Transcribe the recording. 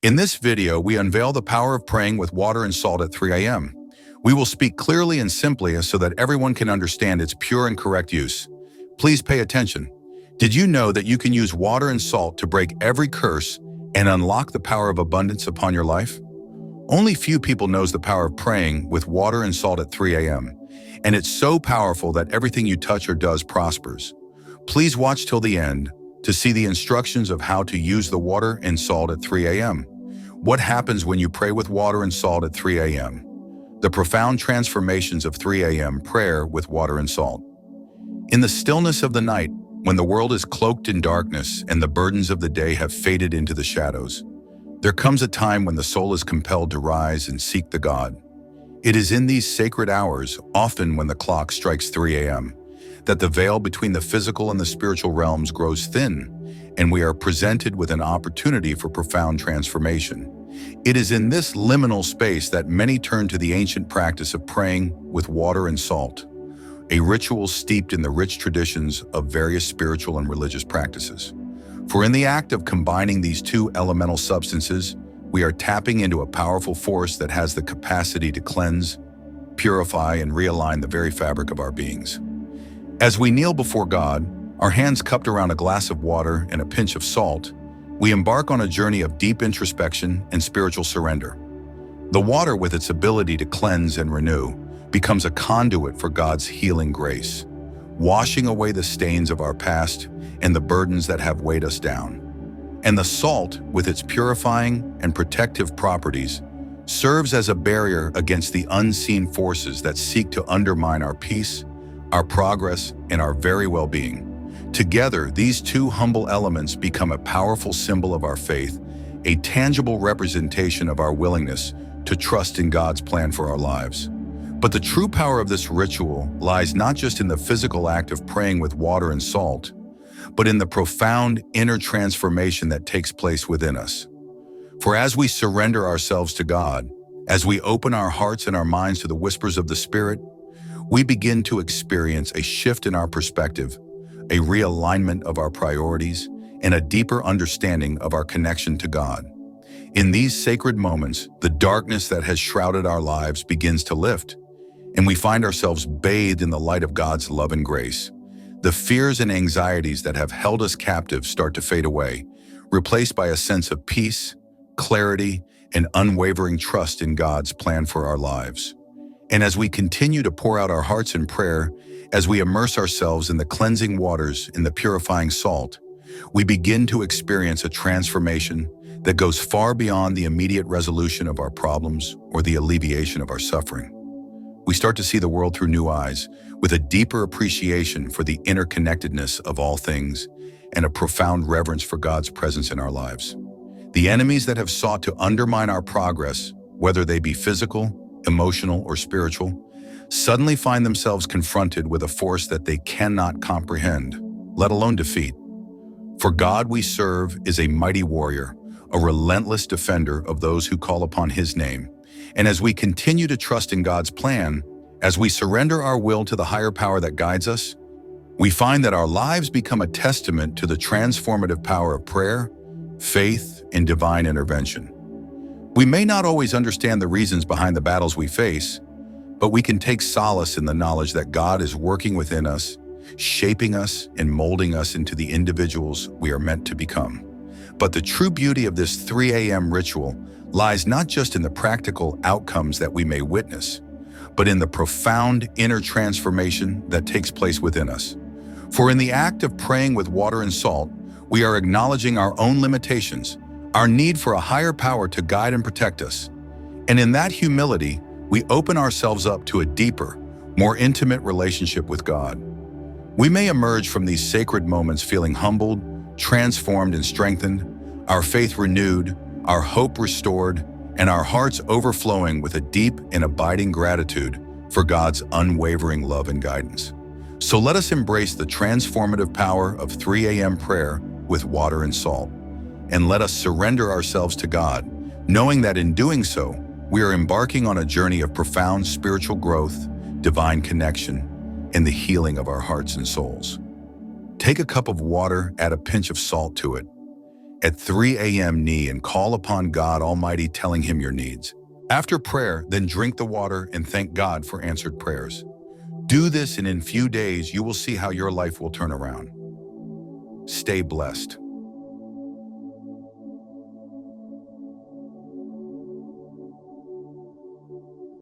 In this video, we unveil the power of praying with water and salt at 3 a.m. We will speak clearly and simply so that everyone can understand its pure and correct use. Please pay attention. Did you know that you can use water and salt to break every curse and unlock the power of abundance upon your life? Only few people knows the power of praying with water and salt at 3 a.m. And it's so powerful that everything you touch or does prospers. Please watch till the end to see the instructions of how to use the water and salt at 3 a.m. What happens when you pray with water and salt at 3 a.m.? The profound transformations of 3 a.m. prayer with water and salt. In the stillness of the night, when the world is cloaked in darkness and the burdens of the day have faded into the shadows, there comes a time when the soul is compelled to rise and seek the God. It is in these sacred hours, often when the clock strikes 3 a.m., that the veil between the physical and the spiritual realms grows thin, and we are presented with an opportunity for profound transformation. It is in this liminal space that many turn to the ancient practice of praying with water and salt, a ritual steeped in the rich traditions of various spiritual and religious practices. For in the act of combining these two elemental substances, we are tapping into a powerful force that has the capacity to cleanse, purify, and realign the very fabric of our beings. As we kneel before God, our hands cupped around a glass of water and a pinch of salt, we embark on a journey of deep introspection and spiritual surrender. The water, with its ability to cleanse and renew, becomes a conduit for God's healing grace, washing away the stains of our past and the burdens that have weighed us down. And the salt, with its purifying and protective properties, serves as a barrier against the unseen forces that seek to undermine our peace, our progress, and our very well-being. Together, these two humble elements become a powerful symbol of our faith, a tangible representation of our willingness to trust in God's plan for our lives. But the true power of this ritual lies not just in the physical act of praying with water and salt, but in the profound inner transformation that takes place within us. For as we surrender ourselves to God, as we open our hearts and our minds to the whispers of the Spirit, we begin to experience a shift in our perspective, a realignment of our priorities, and a deeper understanding of our connection to God. In these sacred moments, the darkness that has shrouded our lives begins to lift, and we find ourselves bathed in the light of God's love and grace. The fears and anxieties that have held us captive start to fade away, replaced by a sense of peace, clarity, and unwavering trust in God's plan for our lives. And as we continue to pour out our hearts in prayer, as we immerse ourselves in the cleansing waters and the purifying salt, we begin to experience a transformation that goes far beyond the immediate resolution of our problems or the alleviation of our suffering. We start to see the world through new eyes, with a deeper appreciation for the interconnectedness of all things and a profound reverence for God's presence in our lives. The enemies that have sought to undermine our progress, whether they be physical, emotional, or spiritual, suddenly find themselves confronted with a force that they cannot comprehend, let alone defeat. For God we serve is a mighty warrior, a relentless defender of those who call upon His name. And as we continue to trust in God's plan, as we surrender our will to the higher power that guides us, we find that our lives become a testament to the transformative power of prayer, faith, and divine intervention. We may not always understand the reasons behind the battles we face, but we can take solace in the knowledge that God is working within us, shaping us and molding us into the individuals we are meant to become. But the true beauty of this 3 a.m. ritual lies not just in the practical outcomes that we may witness, but in the profound inner transformation that takes place within us. For in the act of praying with water and salt, we are acknowledging our own limitations, our need for a higher power to guide and protect us. And in that humility, we open ourselves up to a deeper, more intimate relationship with God. We may emerge from these sacred moments feeling humbled, transformed, and strengthened, our faith renewed, our hope restored, and our hearts overflowing with a deep and abiding gratitude for God's unwavering love and guidance. So let us embrace the transformative power of 3 a.m. prayer with water and salt. And let us surrender ourselves to God, knowing that in doing so, we are embarking on a journey of profound spiritual growth, divine connection, and the healing of our hearts and souls. Take a cup of water, add a pinch of salt to it, At 3 a.m., kneel and call upon God Almighty, telling Him your needs. After prayer, then drink the water and thank God for answered prayers. Do this, and in few days, you will see how your life will turn around. Stay blessed.